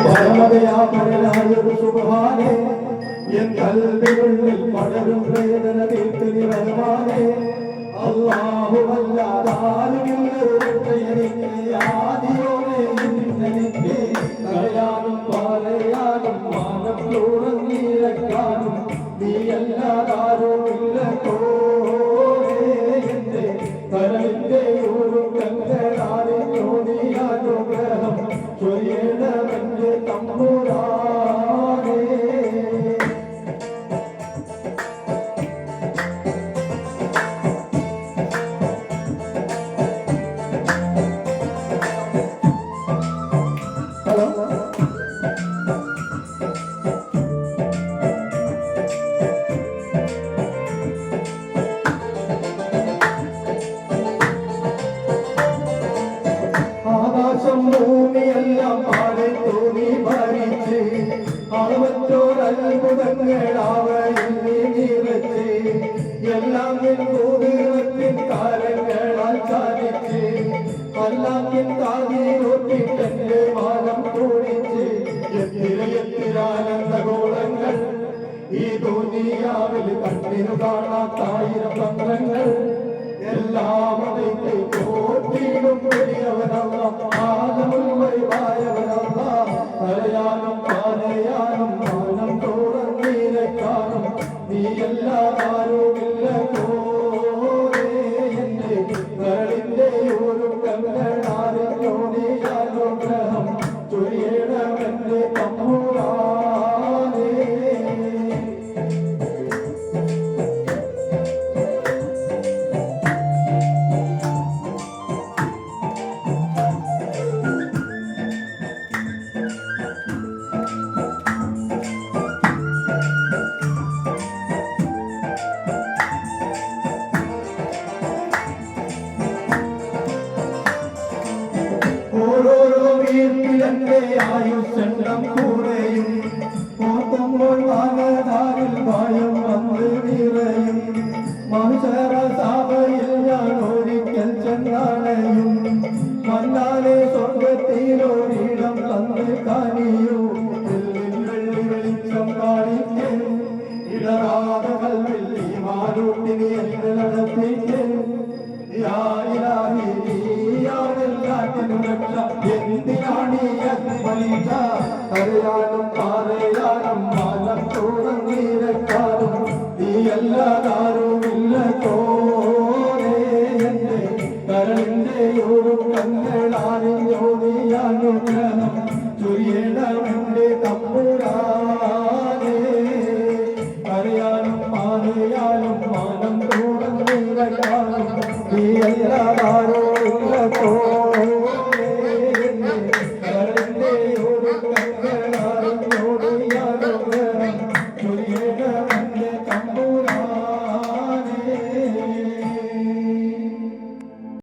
പരമതയാപരനായൊരു സുബ്ഹാനേ N കൽബിനുള്ളിൽ പടരും വേദന തീർത്ത് നീ റഹ്മാനേ അല്ലാഹു അല്ലാഹുവില്ലൊരൊറ്റയെനിക്ക് ആദിയോനെ നിന്നെനിക്ക് കരയാനും പറയാനും മാനത്തോളം നീരക്കാനും നീയല്ലാതാരുമില്ല കോരേ എന്റെ കരളിന്റെ ഒരു കങ്കരാറിനോ നീയാനുഗ്രഹം ചൊരിയണമെന്റെ തമ്പുരാനേ. ആകാശം ഭൂമിയെല്ലാം പാടെ തോന്നി ഭരിച്ച് അളവറ്റോരത്ഭുതങ്ങളാവയിൽ നീ നിറച്ച് എല്ലാം കൂടിറത്തിൻ കാലങ്ങളാൽ ചാലിച്ച് അല്ലാത്തിൻ താതിയൊട്ടിട്ടെന്റെ മാനം തോടിച്ച് എത്തിരാനന്ദഗോളങ്ങൾ ഈ ദുനിയാവിൽ കണ്ണിനു കാണാത്തായിരം തന്ത്രങ്ങൾ എല്ലാം അതിന്റെ കോട്ടിയിലും പെരിയവനല്ല ആദമുൾവൈവായവനല്ല പറയാനും പറയാനും മാനം തോറന്നീരക്കാനും നീ എല്ലാവരുമില്ല കോരേ എന്റെ കരളിന്റെ ഒരു കങ്കണാറിനോ നീ അനുഗ്രഹം ചൊരിയണമെന്റെ തമ്പുരാനേ. ഓരോരോ വീട്ടിലെന്റെ ആയുഷണ്ണം കൂടെയും ഓർക്കുമ്പോൾ വാനധാരിൽ ഭയം വന്ന് നിറയും മനുഷ്യര സഭയിൽ ഞാൻ ഒരിക്കൽ ചെന്നാണയും മന്നാലെ സ്വർഗത്തിലൊരിടം തന്ന് കാണിയൂ വെള്ളി വെളിച്ചം കാണിക്കേ ഇടറാതെ കൽവിൽ ഈ മാലൂട്ടിനെ എന്നെ നടത്തിക്കേ എന്തിനാണീ പരീക്ഷ കരയാനും പറയാനും മാനം തോറന്നീരക്കാനും നീ എല്ലാതാരുമില്ല കോരേ എന്റെ കരളിന്റെ ഒരു കങ്ങളാറിഞ്ഞോ നീ അനുഗ്രഹം